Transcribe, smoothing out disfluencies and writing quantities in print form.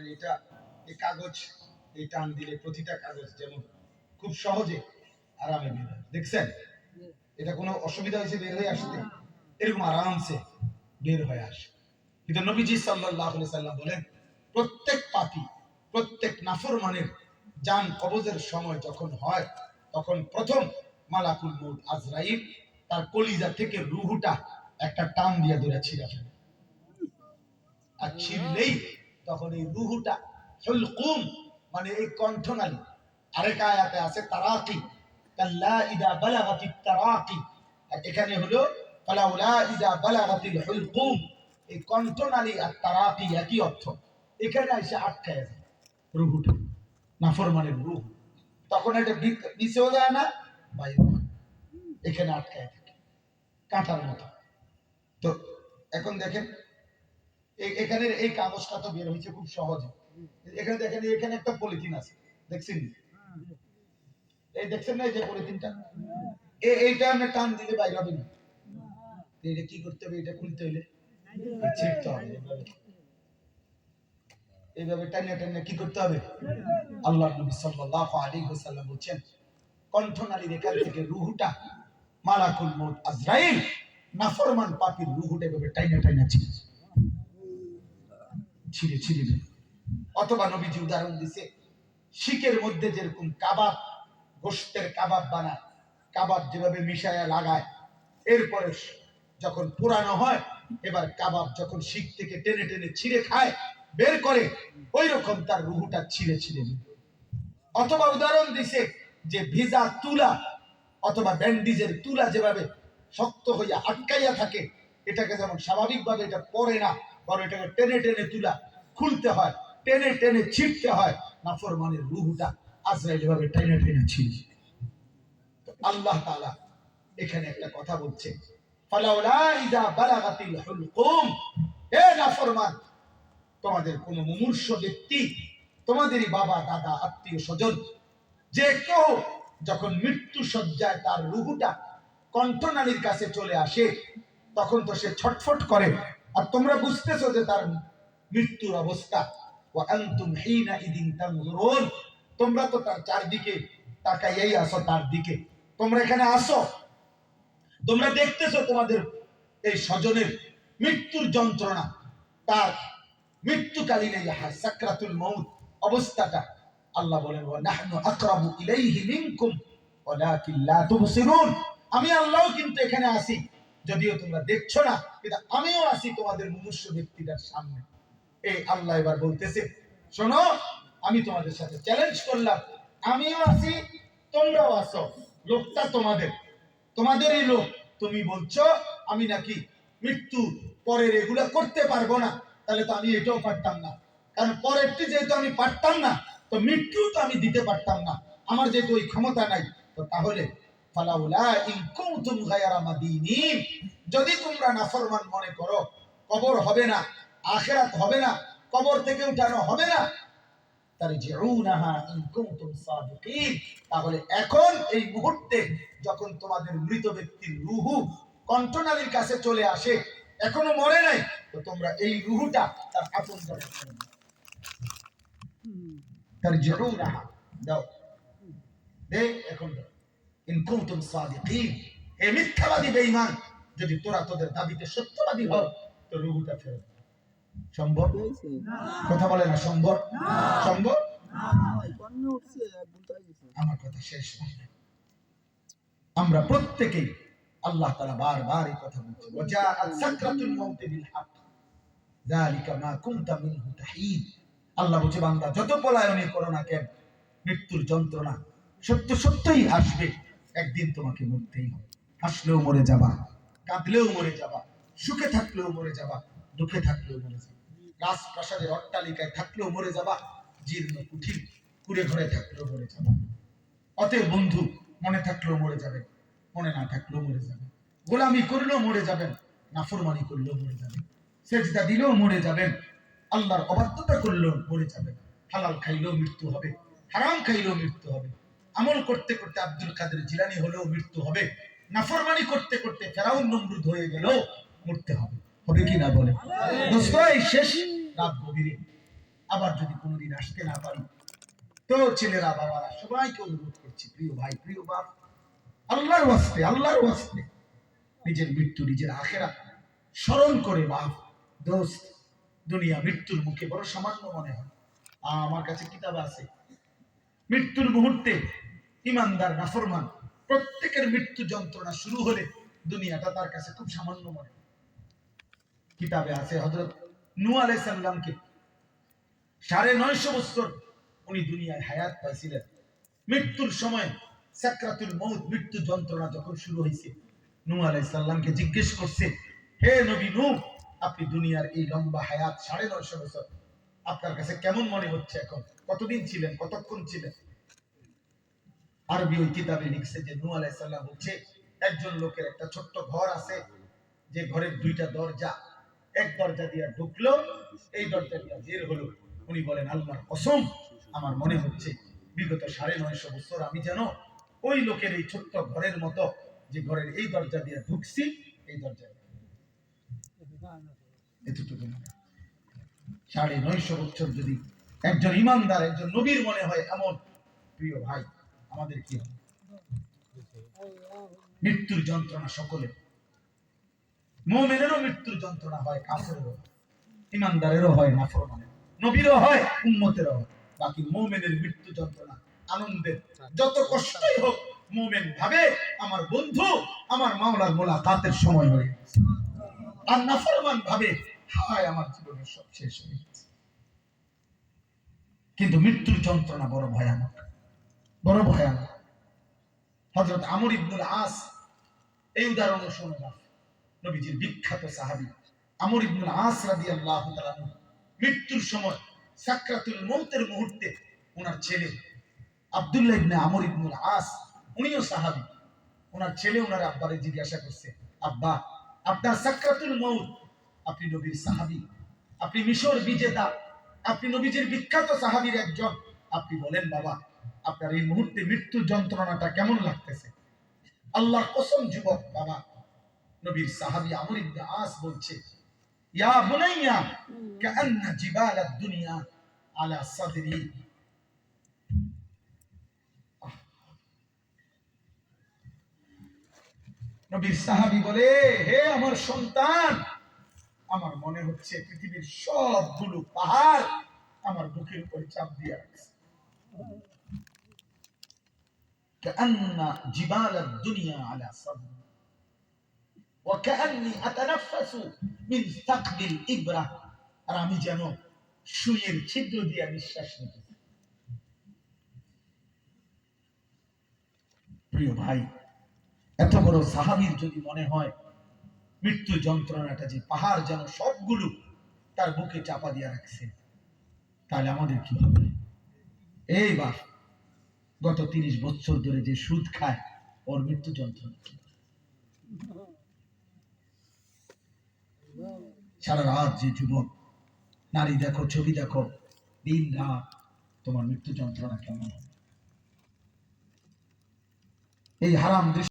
করেন এটা এই কাগজ এই টান দিলে প্রতিটা কাগজ যেমন খুব সহজে আরামে বের হয়, দেখছেন? এটা কোনো অসুবিধা হয়েছে বের হয়ে আসতে? এরকম আরামসে বের হয়ে আসে। কিন্তু নবীজি সাল্লাল্লাহু আলাইহি সাল্লাম বলেন, প্রত্যেক পাপী, প্রত্যেক নাফরমানের জান কবজের সময় যখন হয়, তখন প্রথম মালাকুল মউত আজরাইল তার কলিজা থেকে রূহটা একটা টান দিয়ে ধরে ছিঁড়ে ফেলে। আর ছিঁড়লেই তখন এই রূহটা হুলকুম মানে এই কণ্ঠনালী, আরেক আয়াতে আছে তারাকি, কাল্লা ইদা বালাগাতিত তারাকি, আর এখানে হলো ফালাউলা ইদা বালাগাতিল হুলকুম। এই কণ্ঠনালী আর তারাকি একই অর্থ। এখানে এসে আটকায় যায় রূহটা, নাফরমানের রূহ, তখন এটা নিচেও যায় না বাইরেও না, এখানে আটকায় থাকে কাঁটার মতো। তো এখন দেখেন এখানে এই কাগজটা তো বের হয়েছে খুব সহজে। এখানে দেখেন এখানে একটা পলিথিন আছে, দেখছেন? এই দেখছেন না এই যে পলিথিনটা, এইটা আমরা টান দিলে বাইরে হবে না। এটা কি করতে হবে? এটা খুলতে হইলে ছিঁড়তে হবে এইভাবে টানিয়ে টানিয়ে কি করতে হবে? আল্লাহর নবী সাল্লাল্লাহু আলাইহি ওয়াসাল্লাম বলেন, কণ্ঠনালীর এখান থেকে রূহটা মালাকুল মউত আজরাইল নাফরমান পাপীর রূহটা এভাবে টানিয়ে টানিয়ে ছিঁড়ে ছিঁড়ে দেয়। অথবা নবীজি উদাহরণ দিছে, শিকের মধ্যে যেরকম কাবাব, গোশতের কাবাব বানায়, কাবাব যেভাবে মিশায়া লাগায়, এরপরে যখন পুরানো হয়, এবার কাবাব যখন শিক থেকে টেনে টেনে ছিঁড়ে খায় বের করে, ওই রকম তার রুহুটা ছিঁড়ে ছিঁড়ে নেয়। অথবা উদাহরণ দিছে যে ভিজা তুলা অথবা ব্যান্ডিজের তুলা যেভাবে শক্ত হইয়া আটকাইয়া থাকে, এটাকে যেমন স্বাভাবিকভাবে এটা পড়ে না, বরং এটাকে টেনে টেনে তুলা খুলতে হয়, টেনে টেনে ছিঁড়তে হয়, নাফরমানের রূহটা আজরাইল এভাবে টেনে টেনে ছিঁড়ে। আল্লাহ তাআলা এখানে একটা কথা বলছে, ফালাউলা ইযা বালাগাতিল হুলকুম, হে নাফরমান, তোমাদের কোন মুমূর্ষ ব্যক্তি, তোমাদেরই বাবা দাদা আত্মীয় স্বজন যে কেউ যখন মৃত্যু সজ্জায় তার রূহটা কণ্ঠনালীর কাছে চলে আসে, তখন তো সে ছটফট করে, আর তোমরা বুঝতেছো যে তার মৃত্যুর অবস্থা। ওয়া আনতুম হিনা ইদিন তানজুরুন, তোমরা তো তার চারদিকে তাকাইয়াই আসো, তার দিকে তোমরা এখানে আসো, তোমরা দেখতেছো তোমাদের এই স্বজনের মৃত্যুর যন্ত্রণা, তার মৃত্যুকালীন এই সাকরাতুল মউত অবস্থাটা। আল্লাহ বলেন, ওয়া নাহনু আকরাবু ইলাইহি মিনকুম ওয়ালাকিন লা তুবসিরুন, আমি আল্লাহও কিন্তু এখানে আছি, যদিও তোমরা দেখছো না, কিন্তু আমিও আছি তোমাদের মুমূর্ষু ব্যক্তিটার সামনে। এই আল্লাহ এবার বলতেছে, শোনো, আমি তোমাদের সাথে চ্যালেঞ্জ করলাম, আমিও আছি তোমরাও আছো, লোকটা তোমাদেরই লোক। তুমি বলছো আমি নাকি মৃত্যু পরের এগুলা করতে পারবো না, তাহলে তো আমি এটাও পারতাম না, কারণ পরেরটি যেহেতু আমি পারতাম না, তো মৃত্যু তো আমি দিতে পারতাম না, আমার যেহেতু ওই ক্ষমতা নাই, তো তাহলে ফালাউলা ইন কুনতুম গায়রা মাদিনিন, যদি তোমরা নাফরমান মনে করো কবর হবে না, আখিরাত হবে না, কবর থেকে উঠানো হবে না, তারজিউনাহা ইন কুনতুম সাদিকিন, তাহলে এখন এই মুহূর্তে যখন তোমাদের মৃত ব্যক্তির রূহ কণ্ঠনালীর কাছে চলে আসে, এখনো মরে নাই, তো তোমরা এই রূহটা তার আপন করে তারজিউনাহা দাও, দে এখন দাও, ইন কুনতুম সাদিকিন, হে মিথ্যাবাদী বেঈমান, যদি তোরা তোদের দাবিতে সত্যবাদী হও, তো রূহটা ফেরত। সম্ভব? কথা বলে না সম্ভব? সম্ভব? আমার কথা শেষ হয়। আমরা প্রত্যেকেই আল্লাহ তাআলা বারবার এই কথা বলছে, ওয়াজাআত সাকরাতুল মাউত বিল হক যালিকা মা কুনতা মিনহু তাহিদ। আল্লাহ বলছে, বান্দা যত পলায়নই করো না কেন, মৃত্যুর যন্ত্রণা সত্য সত্যই আসবে, একদিন তোমাকে মরতেই হবে। হাসলেও মরে যাবা, কাঁদলেও মরে যাবা, সুখে থাকলেও মরে যাবা, দুঃখে থাকলেও মরে যাবা, রাজপ্রাসাদের অট্টালিকায় থাকলেও মরে যাবা, জীর্ণ কুঠির কুড়ে ঘরে থাকলেও মরে যাবা। অতএব বন্ধু, মনে থাকলেও মরে যাবেন, মনে না থাকলেও মরে যাবেন, গোলামি করলেও মরে যাবেন, নাফরমানি করলেও মরে যাবেন, সেজদা দিলেও মরে যাবেন, আল্লাহর অবাধ্যতা করলেও মরে যাবেন, হালাল খাইলেও মৃত্যু হবে, হারাম খাইলেও মৃত্যু হবে, আমল করতে করতে আব্দুল কাদের জিলানী হলেও মৃত্যু হবে, নাফরমানি করতে করতে ফেরাউন নমরুদ হয়ে গেলেও মরতে হবে। হবে কি না বলে? দোস্ত, এই শেষ রাত গভীরে আবার যদি কোনোদিন আসতে না পারি, তো ছেলেরা বাবারা সবাইকে অনুরোধ করছি, প্রিয় ভাই প্রিয় বাপ, আল্লাহর ওয়াস্তে নিজের মৃত্যু নিজের আখেরাত স্মরণ করে বাপ। দোস্ত, দুনিয়া মৃত্যুর মুখে বড় সামান্য মনে হয়। আমার কাছে কিতাব আছে, মৃত্যুর মুহূর্তে ইমানদার নাফরমান প্রত্যেকের মৃত্যু যন্ত্রণা শুরু হলে দুনিয়াটা তার কাছে খুব সামান্য মনে হয়। কিতাবে আছে হযরত নূহ আলাইহিস সালামকে 950 বছর উনি দুনিয়ায় হায়াত পাইছিলেন। মৃত্যুর সময় সাকরাতুল মউত, মৃত্যু যন্ত্রণা যখন শুরু হয়েছে, নূহ আলাইহিস সালামকে জিজ্ঞেস করছে, হে নবী নূহ, আপনি দুনিয়ার এই লম্বা হায়াত 950 বছর আপনার কাছে কেমন মনে হচ্ছে? এখন কতদিন ছিলেন, কতক্ষণ ছিলেন? আরবি ওই কিতাবে লিখছে যে নূহ আলাইহিস সালাম বলছে, একজন লোকের একটা ছোট্ট ঘর আছে, যে ঘরের দুইটা দরজা, এক দরজা দিয়ে ঢুকলো, এই দরজা দিয়ে বের হলো। উনি বলেন, আল্লাহর কসম, আমার মনে হচ্ছে বিগত 950 বছর আমি যেন ওই লোকের এই ছোট্ট ঘরের মতো, যে ঘরের এই দরজা দিয়ে ঢুকছি, এই দরজা এতটুকু। 950 বছর যদি একজন ইমানদার, একজন নবীর মনে হয় এমন, প্রিয় ভাই, আমাদের কি হবে? মৃত্যুর যন্ত্রণা সকলের, মুমিনেরও মৃত্যুর যন্ত্রণা হয়, কাফেরেরও, ইমানদারেরও হয়, নাফরমানের, নবীরও হয়, উম্মতেরও হয়। বাকি মুমিনের মৃত্যু যন্ত্রণা আনন্দের, যত কষ্টই হোক মুমিন ভাবে আমার বন্ধু, আমার মাওলার মোলাকাতের সময় হয়ে গেছে। আর নাফরমান ভাবে, হায় আমার জীবনের সব শেষ হয়ে গেছে। কিন্তু মৃত্যুর যন্ত্রণা বড় ভয়ানক, বড় ভয়ানক। হযরত আমর ইবনুল আস, এই উদাহরণ শুনে না, নবীজির বিখ্যাত সাহাবী আমর ইবনুল আস রাদিয়াল্লাহু তাআলা মৃত্যুর সময় সাকরাতুল মউতের মুহূর্তে ওনার ছেলে আব্দুল্লাহ ইবনে আমর ইবনুল আস, উনিও সাহাবী, ওনার ছেলে ওনার আব্বারে জিজ্ঞাসা করছে, আব্বা, আপনার সাকরাতুল মউত, আপনি নবীর সাহাবী, আপনি মিশর বিজেতা, আপনি নবীজির বিখ্যাত সাহাবীর একজন, আপনি বলেন বাবা, আপনার এই মুহূর্তে মৃত্যুর যন্ত্রণাটা কেমন লাগতেছে? আল্লাহর কসম যুবক বাবা, নবীর সাহাবী আমর ইবনে আস বলছে, ইয়া বুনাইয়া কাআন্না জিবালাদ দুনিয়া আলা সাদরি। নবীর সাহাবী বলে, হে আমার সন্তান, আমার মনে হচ্ছে পৃথিবীর সবগুলো পাহাড় আমার বুকের উপর চাপ দিয়ে আছে। কাআন্না জিবালাদ দুনিয়া আলা সাদরি ওয়া কাআন্নী আতানাফাসু মিন সাকবিল ইবরা, আর আমি যেন সুইয়ের ছিদ্র দিয়ে নিঃশ্বাস নিতেছি। প্রিয় ভাই, এত বড় সাহাবীর যদি মনে হয় মৃত্যু যন্ত্রণাটা যে পাহাড় যেন সবগুলো তার বুকে চাপা দিয়ে রাখছে, তাহলে আমাদের কি হবে? এইবার গত 30 বছর ধরে যে সুদ খায়, ওর মৃত্যু যন্ত্রণা কি? সারা রাত যে যুবক নারী দেখো, ছবি দেখো, দিন রাত, তোমার মৃত্যু যন্ত্রণা কেমন? এই হারাম